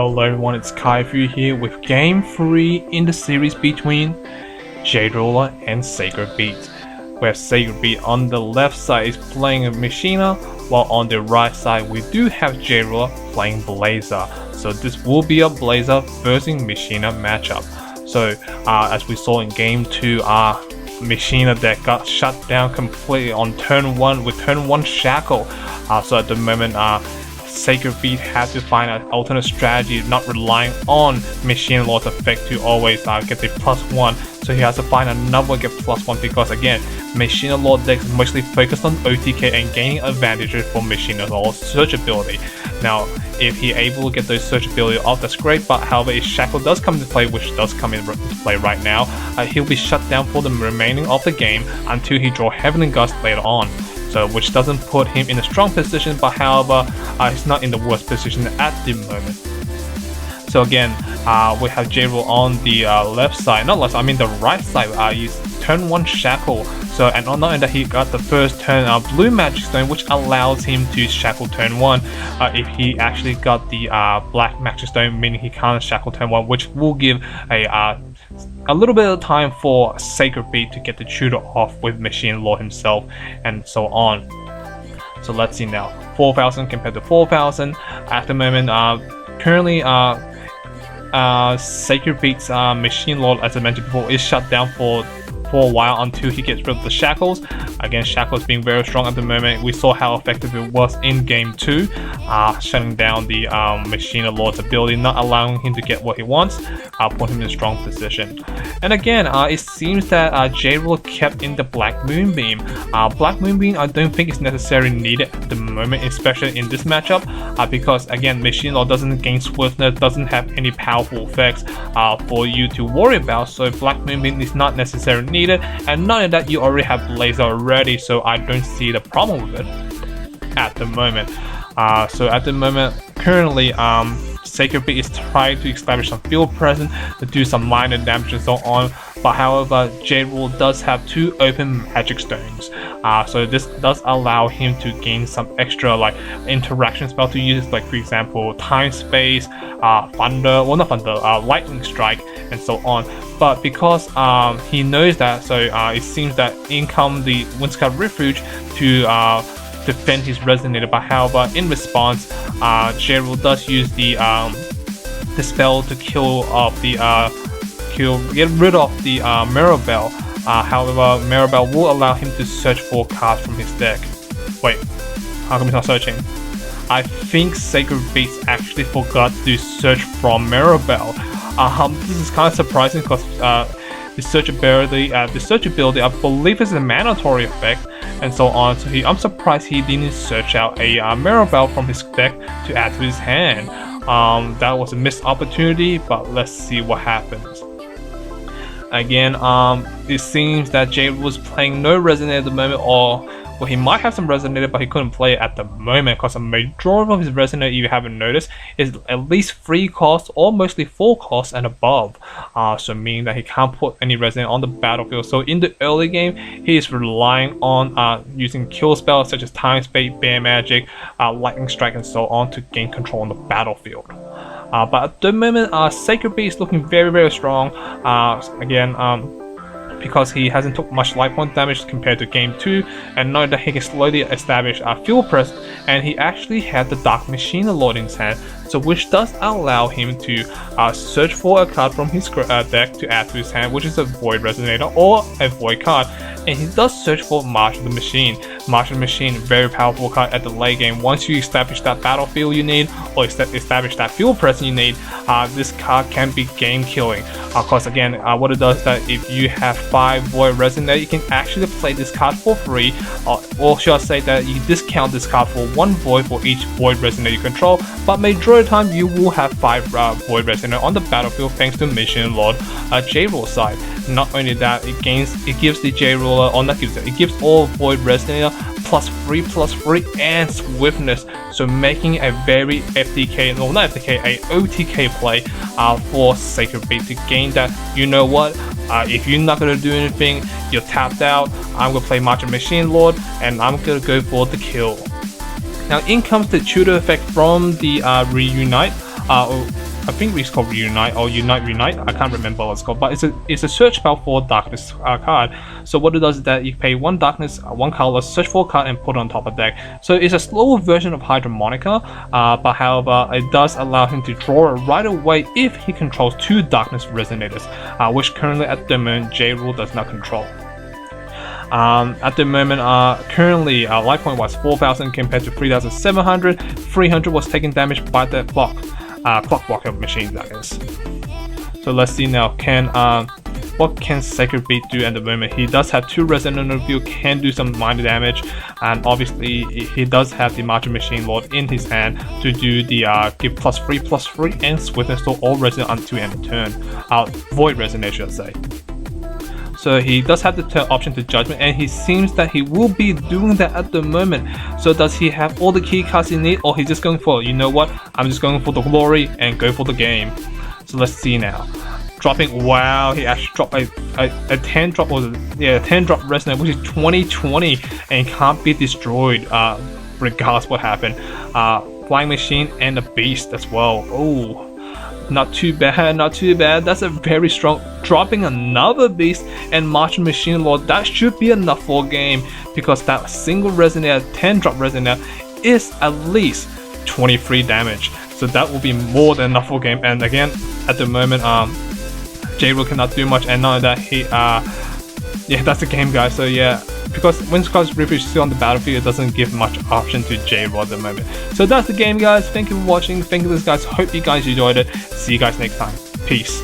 Hello everyone, it's Kaifu here with Game 3 in the series between Jade Ruler and Sacred Beat, where Sacred Beat on the left side is playing Machina, while on the right side we do have Jade Ruler playing Blazer. So this will be a Blazer versus Machina matchup. So as we saw in Game 2, Machina deck got shut down completely on turn 1 with turn 1 Shackle. So at the moment, Sacred Beat had to find an alternate strategy, not relying on Machine Lord's effect to always get the +1. So he has to find another way to get +1 because again, Machine Lord decks mostly focused on OTK and gaining advantages from Machine Lord's search ability. Now, if he able to get those search ability off, that's great, but however, if Shackle does come into play, which does come into play right now, he'll be shut down for the remaining of the game until he draw Heavenly Gust later on. So, which doesn't put him in a strong position, but however, he's not in the worst position at the moment. So again, we have J-Roll on the left side, not left side, I mean the right side. He's turn 1 Shackle. So, and not only that, he got the first turn blue Magic Stone, which allows him to Shackle turn 1. If he actually got the black Magic Stone, meaning he can't Shackle turn 1, which will give a little bit of time for Sacred Beat to get the tutor off with Machine Lord himself, and so on. So let's see now, 4,000 compared to 4,000 at the moment. Currently, Sacred Beat's Machine Lord, as I mentioned before, is shut down for a while until he gets rid of the Shackles. Again, Shackles being very strong at the moment. We saw how effective it was in Game 2, shutting down the Machine Lord's ability, not allowing him to get what he wants, put him in a strong position. And again, it seems that J-Roll kept in the Black Moonbeam. Black Moonbeam I don't think is necessarily needed at the moment, especially in this matchup, because again, Machine Lord doesn't gain swiftness, doesn't have any powerful effects for you to worry about, so Black Moonbeam is not necessarily needed. And not only that, you already have Blazer already, so I don't see the problem with it at the moment. So at the moment, currently, Sacred Beat is trying to establish some field presence to do some minor damage and so on. But however, J-Roll does have 2 open Magic Stones, so this does allow him to gain some extra like interaction spell to use, like for example Time Space, Thunder, well not Thunder, Lightning Strike, and so on. But because he knows that, so it seems that in comes the Windscarred Refuge to defend his Resonator. But however, in response, J-Roll does use the spell to kill off the get rid of the Mirabelle. However, Mirabelle will allow him to search for cards from his deck. Wait, how come he's not searching? I think Sacred Beats actually forgot to search from Mirabelle. This is kind of surprising because the search ability, I believe is a mandatory effect, and so on. So I'm surprised he didn't search out a Mirabelle from his deck to add to his hand. That was a missed opportunity, but let's see what happens. Again, it seems that Jade was playing no Resonator at the moment, or well, he might have some Resonator, but he couldn't play it at the moment because the majority of his Resonator, if you haven't noticed, is at least 3 costs or mostly 4 costs and above. So meaning that he can't put any Resonator on the battlefield. So in the early game, he is relying on using kill spells such as Time Space, Bear Magic, Lightning Strike, and so on to gain control on the battlefield. But at the moment, Sacred Beat is looking very, very strong. Again, because he hasn't took much life point damage compared to Game 2, and know that he can slowly establish field press, and he actually had the Dark Machine Lord in his hand, so which does allow him to search for a card from his deck to add to his hand, which is a Void Resonator or a Void card, and he does search for March of the Machine. March of the Machine, very powerful card at the late game. Once you establish that battlefield you need, or establish that field presence you need, this card can be game killing. Because again, what it does is that if you have 5 Void Resonator, you can actually play this card for free, or should I say that you discount this card for 1 Void for each Void Resonator you control, but majority of the time you will have 5 Void Resonator on the battlefield thanks to Machine Lord J-Roll side. Not only that, it gives the J-Roller, or not gives it gives all Void Resonator +3/+3 and swiftness, so making a very FTK, no not FTK, a OTK play for Sacred Beat to gain that, you know what, if you're not going to do anything, you're tapped out, I'm going to play March of Machine Lord and I'm going to go for the kill. Now in comes the tutor effect from the Reunite. I think it's called Reunite or Unite. I can't remember what it's called, but it's a search spell for darkness card. So what it does is that you pay 1 darkness, 1 color, search for a card, and put it on top of deck. So it's a slower version of Hydromonica, but however, it does allow him to draw it right away if he controls 2 darkness resonators, which currently at the moment J-Rule does not control. At the moment, currently life point was 4,000 compared to 3,700. 300 was taking damage by the clock walker machine, that is. So let's see now, what can Sacred Beat do at the moment? He does have 2 Resonant Review, can do some minor damage, and obviously he does have the Magic Machine Lord in his hand to do the give +3/+3 and Swift Restore all Resonant until end of turn. Void Resonate, I should say. So he does have the option to Judgment, and he seems that he will be doing that at the moment. So does he have all the key cards he needs, or he's just going for, you know what, I'm just going for the glory and go for the game. So let's see now. Dropping, wow, he actually dropped a 10 drop, or yeah, 10 drop Resonate, which is 20/20, and can't be destroyed regardless what happened. Flying Machine and a Beast as well. Oh, not too bad, not too bad. That's a very strong. Dropping another Beast and Martian Machine Lord, that should be enough for a game, because that single Resonator, 10 drop Resonator, is at least 23 damage. So that will be more than enough for a game. And again, at the moment, J-Rule cannot do much, and none of that he yeah, that's the game, guys. So yeah, because when Scott's Reaper is still on the battlefield, it doesn't give much option to J-Rod at the moment. So that's the game, guys. Thank you for watching. Thank you, guys. Hope you guys enjoyed it. See you guys next time. Peace.